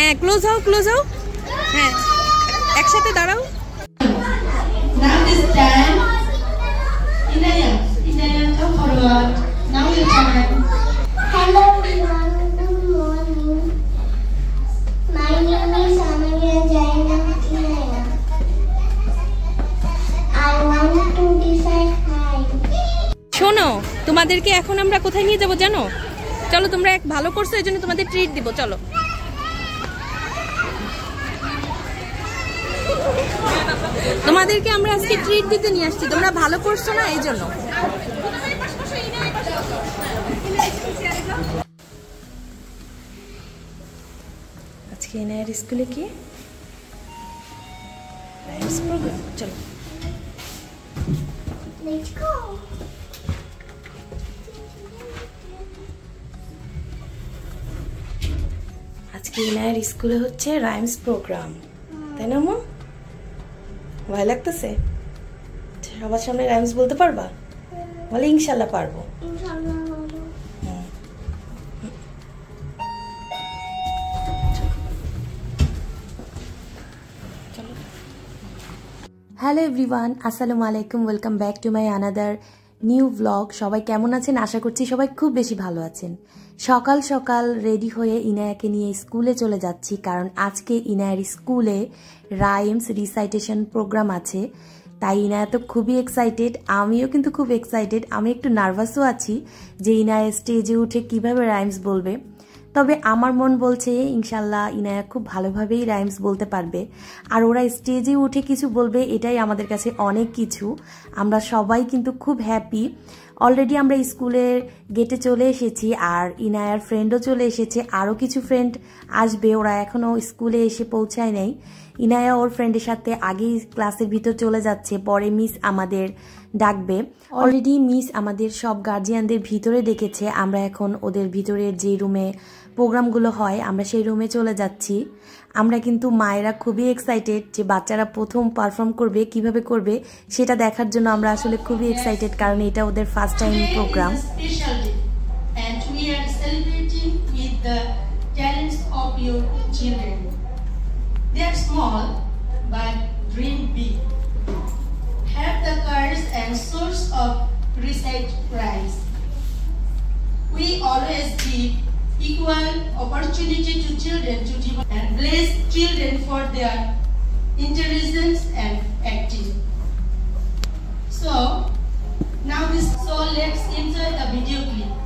হ্যাঁ ক্লোজ হও ক্লোজ হও হ্যাঁ একসাথে দাঁড়াও Now this time Inaya come forward. Now your turn. Hello everyone, good morning. My name is Amelia Jaina Inaya. I want to decide hi. শোনো তোমাদেরকে এখন আমরা কোথায় নিয়ে যাব জানো চলো তোমরা এক ভালো করছো এজন্য তোমাদের ট্রিট দিব চলো তোমাদেরকে আমরা আজকে ট্রিট দিতে নিয়ে আসছি তোমরা ভালো করছো না এইজন্য আজকে ইনায়ার স্কুলে কি রাইমস প্রোগ্রাম চলো Let's go. আজকে ইনায়ার স্কুলে হচ্ছে রাইমস প্রোগ্রাম তাই না মা ভয় লাগতেছে সবার সামনে রাইমস বলতে পারবা বলে ইনশাল্লাহ পারবো Inshallah. হ্যালো এভরিওয়ান আসসালামু আলাইকুম welcome back to my another new blog সবাই কেমন আছেন আশা করছি সবাই খুব বেশি ভালো আছেন সকাল সকাল রেডি হয়ে ইনায়াকে নিয়ে স্কুলে চলে যাচ্ছি কারণ আজকে ইনায়ার স্কুলে রাইমস রিসাইটেশন প্রোগ্রাম আছে তাই ইনায়া তো খুবই এক্সাইটেড আমিও কিন্তু খুব এক্সাইটেড আমি একটু নার্ভাসও আছি যে ইনায়া স্টেজে উঠে কিভাবে রাইমস বলবে তবে আমার মন বলছে ইনশাল্লাহ ইনায়া খুব ভালোভাবেই রাইমস বলতে পারবে আর ওরা স্টেজে উঠে কিছু বলবে এটাই আমাদের কাছে অনেক কিছু আমরা সবাই কিন্তু খুব হ্যাপি অলরেডি আমরা স্কুলের গেটে চলে এসেছি আর ইনায়ার ফ্রেন্ডও চলে এসেছে আরও কিছু ফ্রেন্ড আসবে ওরা এখনও স্কুলে এসে পৌঁছায় নাই ইনায়া ওর ফ্রেন্ডের সাথে আগেই ক্লাসের ভিতর চলে যাচ্ছে পরে মিস আমাদের ডাকবে অলরেডি মিস আমাদের সব গার্জিয়ানদের ভিতরে ডেকেছে আমরা এখন ওদের ভিতরে যে রুমে প্রোগ্রামগুলো হয় আমরা সেই রুমে চলে যাচ্ছি আমরা কিন্তু মায়েরা খুবই এক্সাইটেড যে বাচ্চারা প্রথম পারফর্ম করবে কিভাবে করবে সেটা দেখার জন্য আমরা আসলে খুবই এক্সাইটেড কারণ এটা ওদের first time programme And we are celebrating with the talents of your children. They are small but dream big. Have the courage and source of recite rhymes. We always give equal opportunity to children to develop and bless children for their intelligence and acting. So let's enjoy the video clip.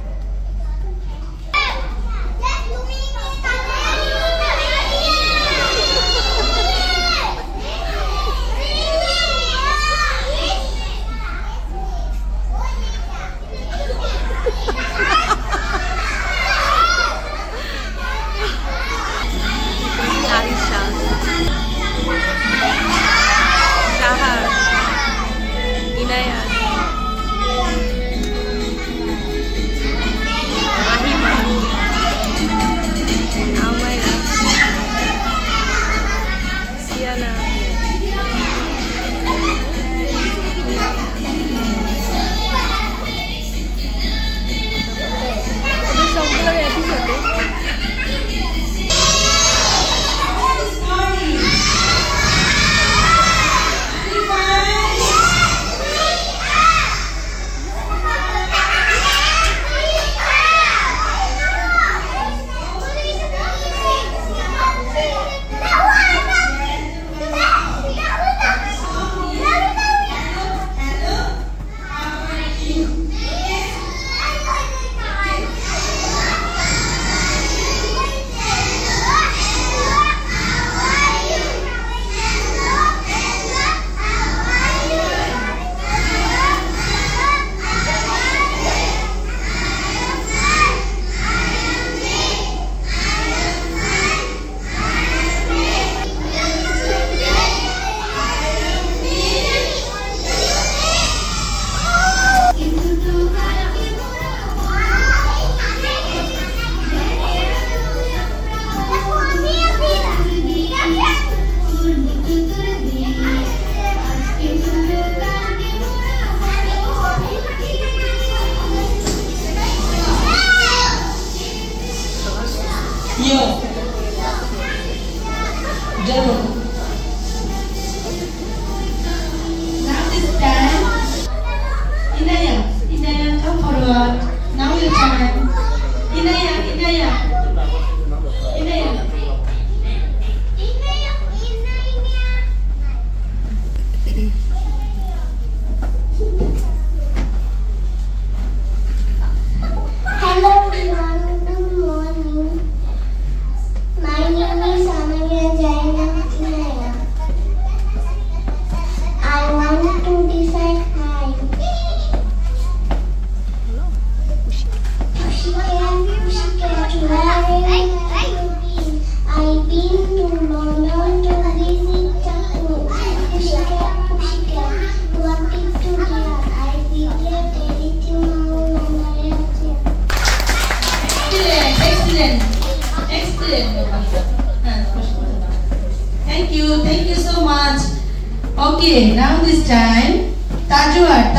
Okay, now this time, Tajwar,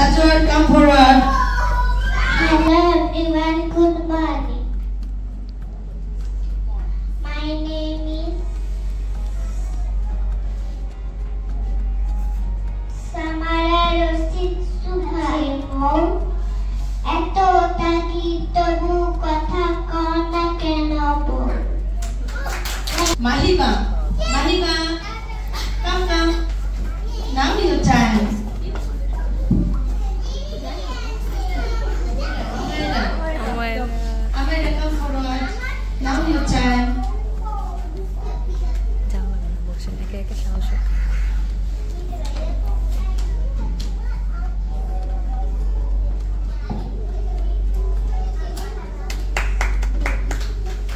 come forward. Hello everyone, good morning. My name is Samara Rosit Subhai. Eto taki tobu kotha kona kenobo. Mahiba, come. Now your time. Amira, come forward. Now your time.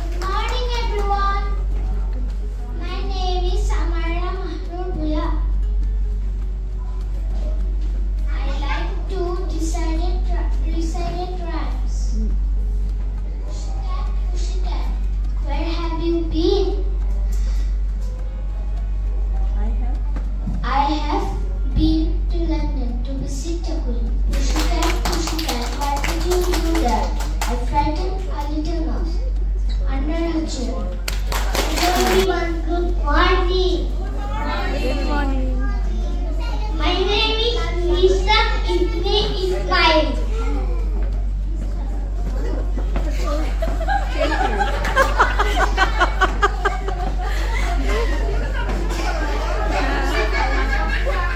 Good morning everyone. My name is Samara Mahmood. I like to recite rhymes. Pussycat, where have you been? I have been to London to visit the Queen. Pussycat, why did you do that? I frightened a little mouse under her chair. Hello everyone, good morning. Good morning. My name is Lisa Ibni Ismail.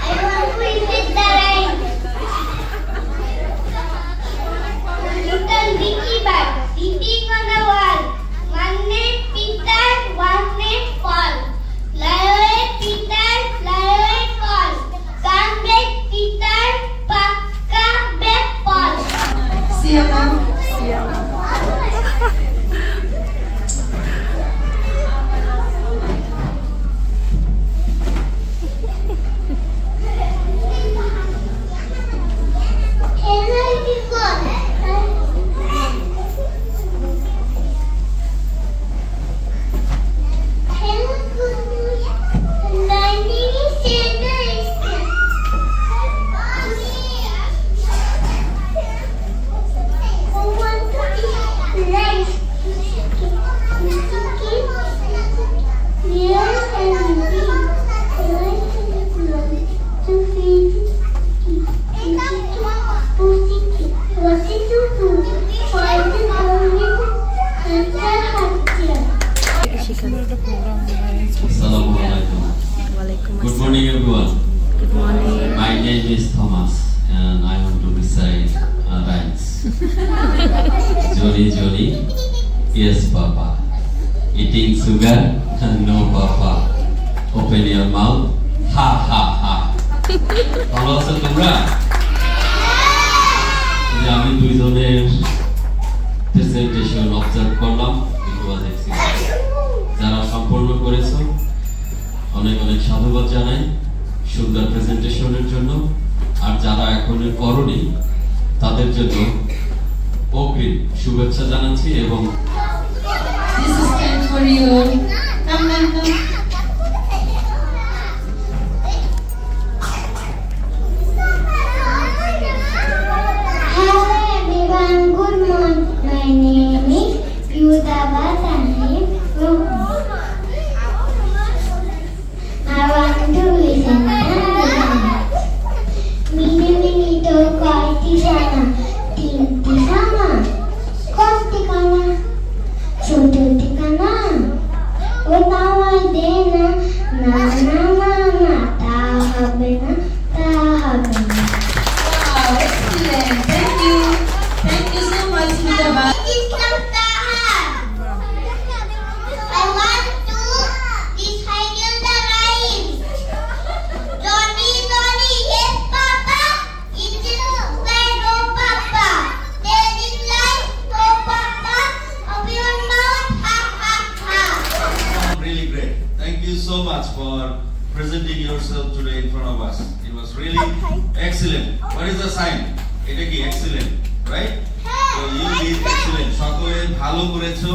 I want to visit the rhine. Little Vicky Bag sitting on the wall. One name Peter, one name Paul. Fly away Peter, fly away Paul. Come back Peter, come back Paul. See you now. Hello everyone. Hello, my name is Sandra. I want to eat rice. Assalamualaikum. Good morning everyone. Good morning. My name is Thomas and I want to recite rhymes. Johnny, yes papa. Eating sugar, no papa. Open your mouth, ha ha ha. ভালো আছো তোমরা? আমি দুইজনের presentation observe করলাম, ইট ওয়াজ excellent. যারা সম্পূর্ণ করেছো অনেক সাধুবাদ জানাই সুন্দর প্রেজেন্টেশনের জন্য, আর যারা এখনো করনি তাদের জন্য অগ্রিম শুভেচ্ছা জানাচ্ছি। এবং This is time for you. Come. Hello everyone, good morning. My name is Yudaba Tahir. I want to listen Mini to kaiti sana, tinti sana, kosti kana, chututi kana, utawa dena, na ta habe na. Wow, excellent. Thank you so much, Midaba. I want to recite the rhymes. Johnny, yes papa. Eating sugar, no papa. Telling lies, no papa. Open your mouth, ha ha ha. Really great. Thank you so much for presenting yourself today in front of us. It was really excellent. What is the sign? It is excellent, right? So you did excellent. সকলে ভালো করেছো।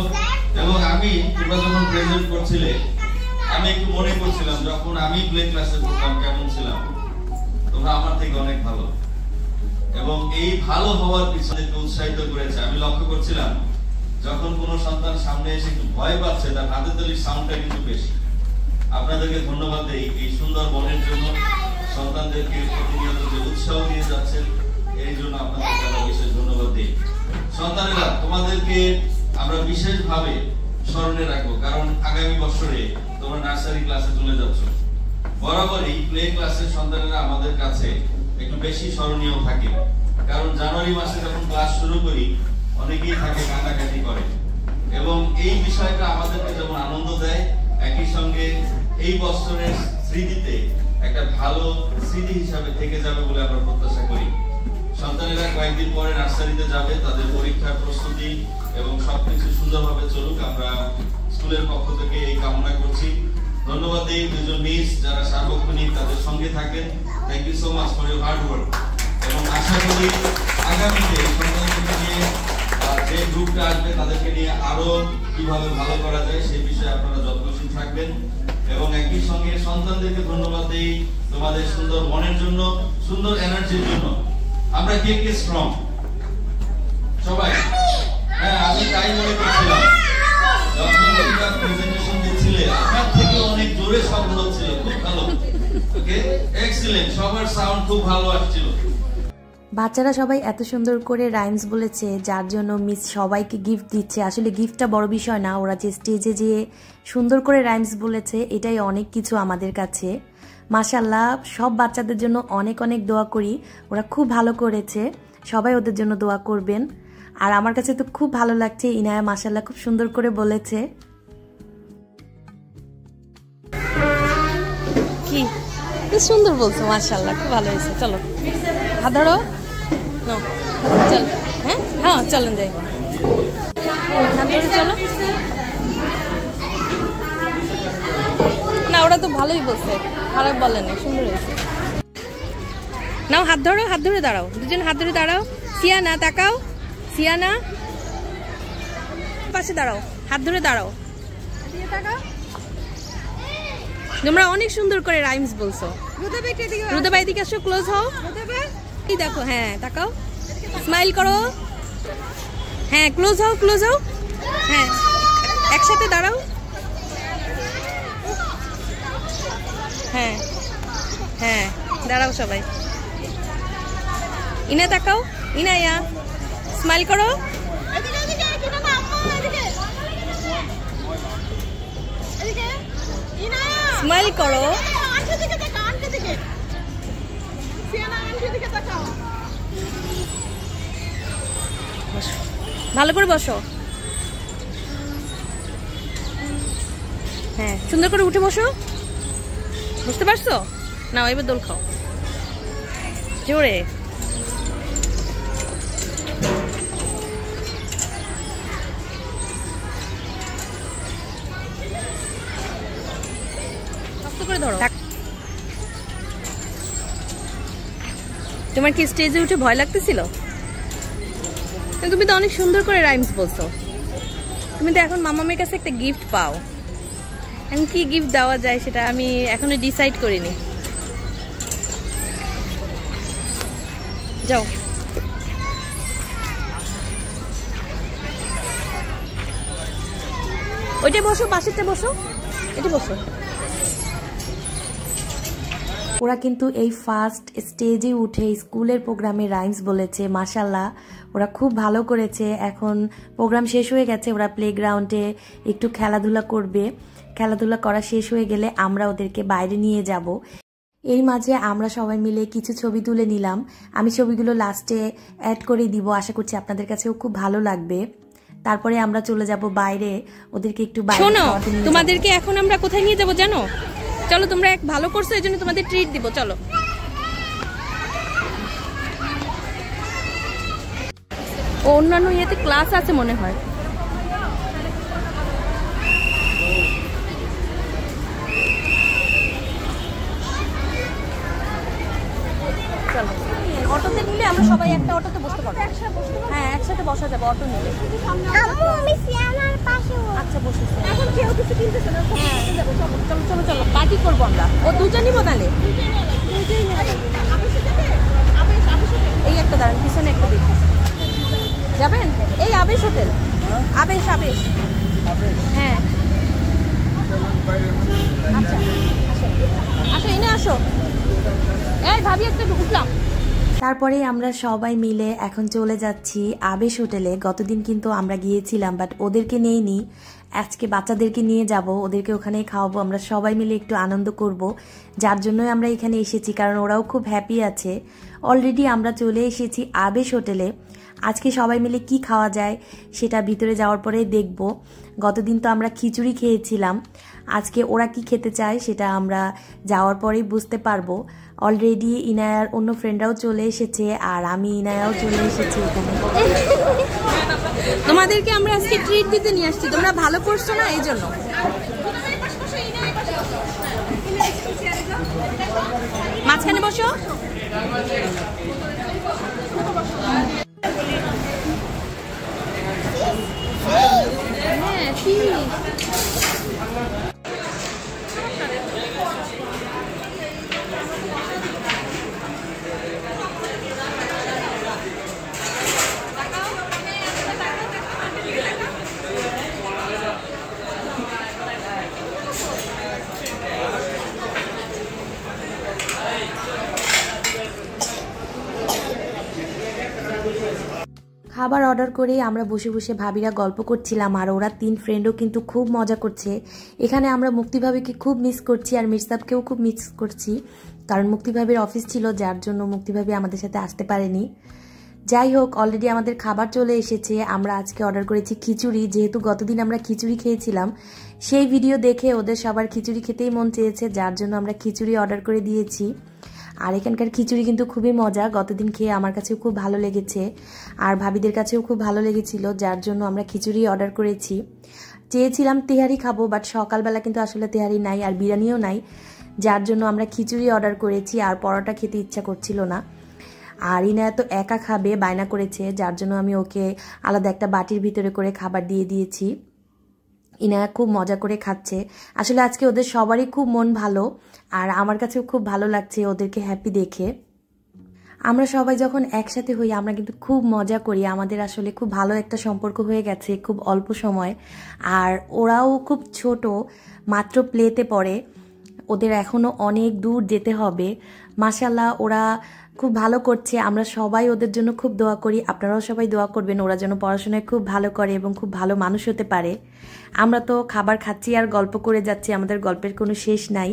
এবং আমি তোমরা যখন present করছিলে আমি একটু মনে করছিলাম যখন আমি প্লে ক্লাসে পড়তাম কেমন ছিলাম। এই ভালো হওয়ার পিছনে উৎসাহিত করেছে। আমি লক্ষ্য করছিলাম যখন কোনো সন্তান সামনে এসে একটু ভয় পাচ্ছে তার হাতের তালির সাউন্ডটা কিন্তু বেশি। আপনাদেরকে ধন্যবাদ দেই এই সুন্দর মনের জন্য, সন্তানদেরকে প্রতিনিয়ত যে উৎসাহ দিয়ে যাচ্ছেন এই জন্য আপনাদেরকে আমরা বিশেষ ধন্যবাদ দিই। সন্তানেরা, তোমাদেরকে আমরা বিশেষভাবে স্মরণে রাখবো, কারণ আগামী বছরে তোমরা নার্সারি ক্লাসে চলে যাচ্ছ। বরাবরই প্লে ক্লাসের সন্তানেরা আমাদের কাছে একটু বেশি স্মরণীয় থাকে, কারণ জানুয়ারি মাসে যখন ক্লাস শুরু করি অনেকেই থাকে কান্নাকাটি করে, এবং এই বিষয়টা আমাদেরকে যেমন আনন্দ দেয়, একই সঙ্গে এই বছরের স্মৃতিতে একটা ভালো স্মৃতি হিসাবে থেকে যাবে বলে আমরা প্রত্যাশা করি। সন্তানেরা কয়েকদিন পরে নার্সারিতে যাবে, তাদের পরীক্ষার প্রস্তুতি এবং সবকিছু সুন্দরভাবে চলুক আমরা স্কুলের পক্ষ থেকে এই কামনা করছি। ধন্যবাদ দিই দুজন মিস যারা সার্বক্ষণিক তাদের সঙ্গে থাকেন। Thank you so much for your hard work, এবং আশা করি আগামীতে সন্তানদের নিয়ে যে গ্রুপটা আসবে তাদেরকে নিয়ে আরো কিভাবে ভালো করা যায় সেই বিষয়ে আপনারা যত্নশীল থাকবেন। এবং একই সঙ্গে সন্তানদেরকে ধন্যবাদ দিই তোমাদের সুন্দর মনের জন্য, সুন্দর এনার্জির জন্য। আমরা কে কে স্ট্রং সবাই? হ্যাঁ, আমি তাই মনে করছিলাম যখন তোমরা প্রেজেন্টেশন দিচ্ছিলে আপনার থেকে অনেক জোরে শব্দ হচ্ছিল, খুব ভালো। ওকে, এক্সিলেন্ট, সবার সাউন্ড খুব ভালো আসছিল। বাচ্চারা সবাই এত সুন্দর করে রাইমস বলেছে, যার জন্য মিস সবাইকে গিফট দিচ্ছে। আসলে গিফটটা বড় বিষয় না, ওরা যে স্টেজে যে সুন্দর করে রাইমস বলেছে এটাই অনেক কিছু আমাদের কাছে। মাশাআল্লাহ, সব বাচ্চাদের জন্য অনেক অনেক দোয়া করি, ওরা খুব ভালো করেছে, সবাই ওদের জন্য দোয়া করবেন। আর আমার কাছে তো খুব ভালো লাগছে, ইনায়া মাশাআল্লাহ খুব সুন্দর করে বলেছে। কি সুন্দর বলছো, মাশাআল্লাহ খুব ভালো হয়েছে। চলো হাত ধরো, চল। হ্যাঁ হ্যাঁ, চলেন যাই, হাত ধরে চলো। না, ওরা তো ভালোই বলছে, খারাপ বলে না, সুন্দর হয়েছে। নাও হাত ধরো, হাত ধরে দাঁড়াও, দুজন হাত ধরে দাঁড়াও। সিয়ানা তাকাও, সিয়ানা পাশে দাঁড়াও, হাত ধরে দাঁড়াও। তোমরা অনেক সুন্দর করে রাইমস বলছো। রুদাবাই দিকে আসো, ক্লোজ হও। এই দেখো, হ্যাঁ তাকাও, স্মাইল করো। হ্যাঁ, ক্লোজ হও, ক্লোজ হও। হ্যাঁ, একসাথে দাঁড়াও। হ্যাঁ হ্যাঁ, দাঁড়াও সবাই। ইনা তাকাও, ইনায়া স্মাইল করো। স্মাইল করো। ভালো করে বসো। হ্যাঁ, সুন্দর করে উঠে বসো। বুঝতে পারছো? নাও এবার দোল খাও জোরে। করে ধরো। তোমার কি স্টেজে উঠে ভয় লাগতেছিল? তুমি তো অনেক সুন্দর করে রাইমস বলছো। তুমি তো এখন মামামের কাছে একটা গিফট পাও। এখন কি গিফট দেওয়া যায় সেটা আমি এখনো ডিসাইড করিনি। যাও, ওইটা বসো, পাশেরটা বসো, এটা বসো। ওরা কিন্তু এই ফার্স্ট স্টেজে উঠে স্কুলের প্রোগ্রামে রাইমস বলেছে। মাশাআল্লাহ, ওরা খুব ভালো করেছে। এখন প্রোগ্রাম শেষ হয়ে গেছে, ওরা প্লেগ্রাউন্ডে একটু খেলাধুলা করবে। খেলাধুলা করা শেষ হয়ে গেলে আমরা ওদেরকে বাইরে নিয়ে যাব। এর মাঝে আমরা সবাই মিলে কিছু ছবি তুলে নিলাম। আমি ছবিগুলো লাস্টে অ্যাড করে দিব, আশা করছি আপনাদের কাছেও খুব ভালো লাগবে। তারপরে আমরা চলে যাব বাইরে, ওদেরকে একটু বাইরে। শোনো, তোমাদেরকে এখন আমরা কোথায় নিয়ে যাব জানো? চলো, তোমরা এক ভালো করছো, এই জন্য তোমাদের ট্রিট দিব। চলো, অন্যান্য ইয়েতে ক্লাস আছে মনে হয়। চলো, অটোতে নিলে আমরা সবাই একটা অটোতে বসতে পারবো। হ্যাঁ, একসাথে বসা যাবে অটো নিলে। আচ্ছা, বসে এখন কেউ কিছু কিনতেছে না। চলো চলো চলো, পার্টি করবো আমরা। ও দুটো নিবো তাহলে, এই একটা দাঁড়ান, পিছনে যাবেন? এই আবেশ হোটেল। আবেশ আবেশ। হ্যাঁ আচ্ছা আসো আসো এনে আসো। এই ভাবি একটা ঢুকলাম। তারপরে আমরা সবাই মিলে এখন চলে যাচ্ছি আবেশ হোটেলে। গতদিন কিন্তু আমরা গিয়েছিলাম, বাট ওদেরকে নেইনি। আজকে বাচ্চাদেরকে নিয়ে যাব, ওদেরকে ওখানেই খাওয়াবো। আমরা সবাই মিলে একটু আনন্দ করব, যার জন্যই আমরা এখানে এসেছি, কারণ ওরাও খুব হ্যাপি আছে। অলরেডি আমরা চলে এসেছি আবেশ হোটেলে। আজকে সবাই মিলে কি খাওয়া যায় সেটা ভিতরে যাওয়ার পরে দেখব। গতদিন তো আমরা খিচুড়ি খেয়েছিলাম, আজকে ওরা কি খেতে চায় সেটা আমরা যাওয়ার পরেই বুঝতে পারবো। অলরেডি ইনায়ার অন্য ফ্রেন্ডরাও চলে এসেছে, আর আমি ইনায়াও চলে এসেছি এখানে। তোমাদেরকে আমরা আজকে ট্রিট দিতে নিয়ে আসছি, তোমরা ভালো করছো না এই জন্য। মাঝখানে বসো। হ্যাঁ ঠিক। খাবার অর্ডার করে আমরা বসে বসে ভাবিরা গল্প করছিলাম, আর ওরা 3 ফ্রেন্ডও কিন্তু খুব মজা করছে। এখানে আমরা মুক্তিভাবিকে খুব মিস করছি, আর মির্সাবকেও খুব মিস করছি, কারণ মুক্তিভাবির অফিস ছিল, যার জন্য মুক্তিভাবি আমাদের সাথে আসতে পারেনি। যাই হোক, অলরেডি আমাদের খাবার চলে এসেছে। আমরা আজকে অর্ডার করেছি খিচুড়ি, যেহেতু গতদিন আমরা খিচুড়ি খেয়েছিলাম, সেই ভিডিও দেখে ওদের সবার খিচুড়ি খেতেই মন চেয়েছে, যার জন্য আমরা খিচুড়ি অর্ডার করে দিয়েছি। আর এখানকার খিচুড়ি কিন্তু খুবই মজা, গতদিন খেয়ে আমার কাছেও খুব ভালো লেগেছে, আর ভাবিদের কাছেও খুব ভালো লেগেছিল, যার জন্য আমরা খিচুড়ি অর্ডার করেছি। চেয়েছিলাম তেহারি খাবো, বাট সকালবেলা কিন্তু আসলে তেহারি নাই, আর বিরিয়ানিও নাই, যার জন্য আমরা খিচুড়ি অর্ডার করেছি। আর পরোটা খেতে ইচ্ছা করছিল না, আর ইনায়া তো একা খাবে বায়না করেছে, যার জন্য আমি ওকে আলাদা একটা বাটির ভিতরে করে খাবার দিয়ে দিয়েছি। ইনায়া খুব মজা করে খাচ্ছে। আসলে আজকে ওদের সবারই খুব মন ভালো, আর আমার কাছেও খুব ভালো লাগছে ওদেরকে হ্যাপি দেখে। আমরা সবাই যখন একসাথে হই আমরা কিন্তু খুব মজা করি, আমাদের আসলে খুব ভালো একটা সম্পর্ক হয়ে গেছে খুব অল্প সময়। আর ওরাও খুব ছোট, মাত্র প্লেতে পড়ে, ওদের এখনো অনেক দূর যেতে হবে। মাশাআল্লাহ ওরা খুব ভালো করছে, আমরা সবাই ওদের জন্য খুব দোয়া করি। আপনারাও সবাই দোয়া করবেন ওরা যেন পড়াশোনায় খুব ভালো করে এবং খুব ভালো মানুষ হতে পারে। আমরা তো খাবার খাচ্ছি আর গল্প করে যাচ্ছি, আমাদের গল্পের কোনো শেষ নাই।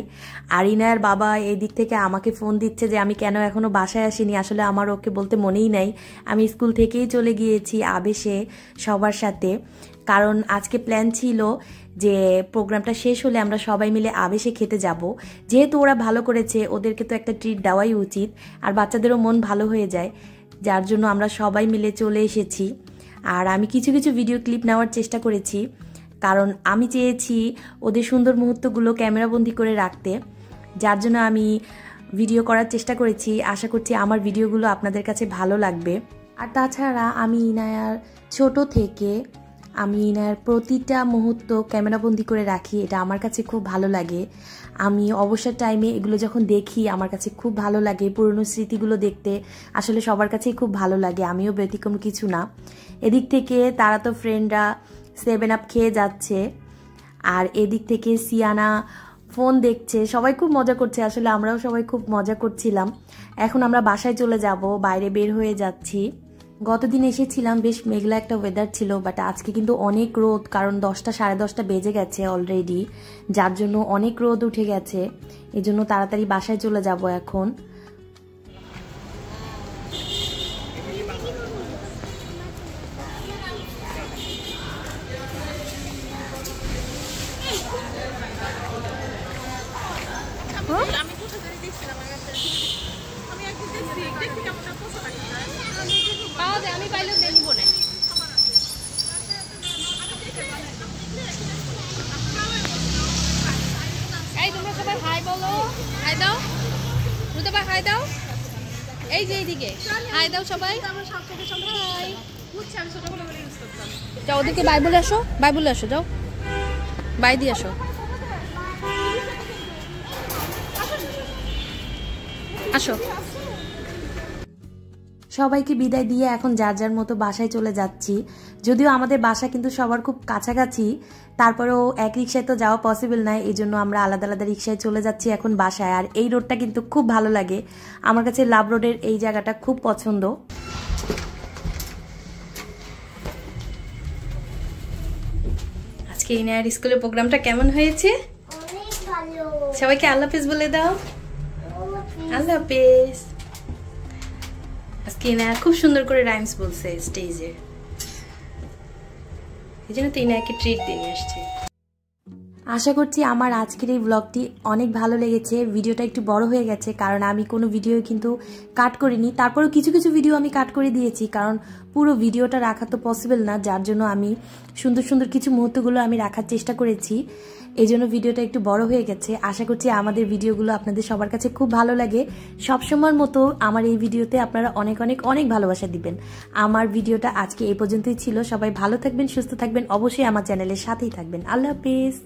আর ইনায়ার বাবা এই দিক থেকে আমাকে ফোন দিচ্ছে যে আমি কেন এখনো বাসায় আসিনি। আসলে আমার ওকে বলতে মনেই নাই, আমি স্কুল থেকেই চলে গিয়েছি আবেশে সবার সাথে, কারণ আজকে প্ল্যান ছিল যে প্রোগ্রামটা শেষ হলে আমরা সবাই মিলে আবেশে খেতে যাব। যেহেতু ওরা ভালো করেছে ওদেরকে তো একটা ট্রিট দেওয়াই উচিত, আর বাচ্চাদেরও মন ভালো হয়ে যায়, যার জন্য আমরা সবাই মিলে চলে এসেছি। আর আমি কিছু কিছু ভিডিও ক্লিপ নেওয়ার চেষ্টা করেছি, কারণ আমি চেয়েছি ওদের সুন্দর মুহূর্তগুলো ক্যামেরাবন্দি করে রাখতে, যার জন্য আমি ভিডিও করার চেষ্টা করেছি। আশা করছি আমার ভিডিওগুলো আপনাদের কাছে ভালো লাগবে। আর তাছাড়া আমি ইনায়ার ছোট থেকে আমি ইনায়ার প্রতিটা মুহূর্ত ক্যামেরাবন্দি করে রাখি, এটা আমার কাছে খুব ভালো লাগে। আমি অবসর টাইমে এগুলো যখন দেখি আমার কাছে খুব ভালো লাগে, পুরনো স্মৃতিগুলো দেখতে আসলে সবার কাছেই খুব ভালো লাগে, আমিও ব্যতিক্রম কিছু না। এদিক থেকে তারা তো ফ্রেন্ডরা 7 আপ খেয়ে যাচ্ছে, আর এদিক থেকে সিয়ানা ফোন দেখছে, সবাই খুব মজা করছে। আসলে আমরাও সবাই খুব মজা করছিলাম। এখন আমরা বাসায় চলে যাব, বাইরে বের হয়ে যাচ্ছি। গতদিন এসেছিলাম বেশ মেঘলা একটা ওয়েদার ছিল, বাট আজকে কিন্তু অনেক রোদ, কারণ 10টা সাড়ে 10টা বেজে গেছে অলরেডি, যার জন্য অনেক রোদ উঠে গেছে। এজন্য তাড়াতাড়ি বাসায় চলে যাব এখন। আমি পাইলেও নিব না। এই তোমরা সবাই হাই বলো, হাই দাও রুদাবা, হাই দাও, এই যে এইদিকে হাই দাও সবাই। যাও ওদিকে বাই বলে আসো, বাই বলে আসো, যাও বাই দিয়ে আসো। আসো। সবাইকে বিদায় দিয়ে এখন যার যার মতো বাসায় চলে যাচ্ছি। যদিও আমাদের বাসা কিন্তু সবার খুব কাছাকাছি, তারপরেও এক রিক্সায় তো যাওয়া পসিবল নয়, এই জন্য আমরা আলাদা আলাদা রিক্সায় চলে যাচ্ছি এখন বাসায়। আর এই রোডটা কিন্তু খুব ভালো লাগে আমার কাছে, লাভ রোডের এই জায়গাটা খুব পছন্দ। আজকে ইনায়ার স্কুলের প্রোগ্রামটা কেমন হয়েছে? অনেক ভালো। সবাইকে আল্লাহ হাফেজ বলে দাও। আল্লাহ হাফেজ। আজকে ইনায়া খুব সুন্দর করে রাইমস বলছে স্টেজে, এই জন্য তো ইনায়াকে ট্রিট দিয়ে আসছে। আশা করছি আমার আজকের এই ব্লগটি অনেক ভালো লেগেছে। ভিডিওটা একটু বড় হয়ে গেছে কারণ আমি কোনো ভিডিও কিন্তু কাট করিনি, তারপরেও কিছু কিছু ভিডিও আমি কাট করে দিয়েছি কারণ পুরো ভিডিওটা রাখা তো পসিবল না, যার জন্য আমি সুন্দর সুন্দর কিছু মুহূর্তগুলো আমি রাখার চেষ্টা করেছি, এই জন্য ভিডিওটা একটু বড় হয়ে গেছে। আশা করছি আমাদের ভিডিওগুলো আপনাদের সবার কাছে খুব ভালো লাগে। সবসময়ের মতো আমার এই ভিডিওতে আপনারা অনেক অনেক অনেক ভালোবাসা দিবেন। আমার ভিডিওটা আজকে এই পর্যন্তই ছিল। সবাই ভালো থাকবেন, সুস্থ থাকবেন, অবশ্যই আমার চ্যানেলের সাথেই থাকবেন। আল্লাহ হাফেজ।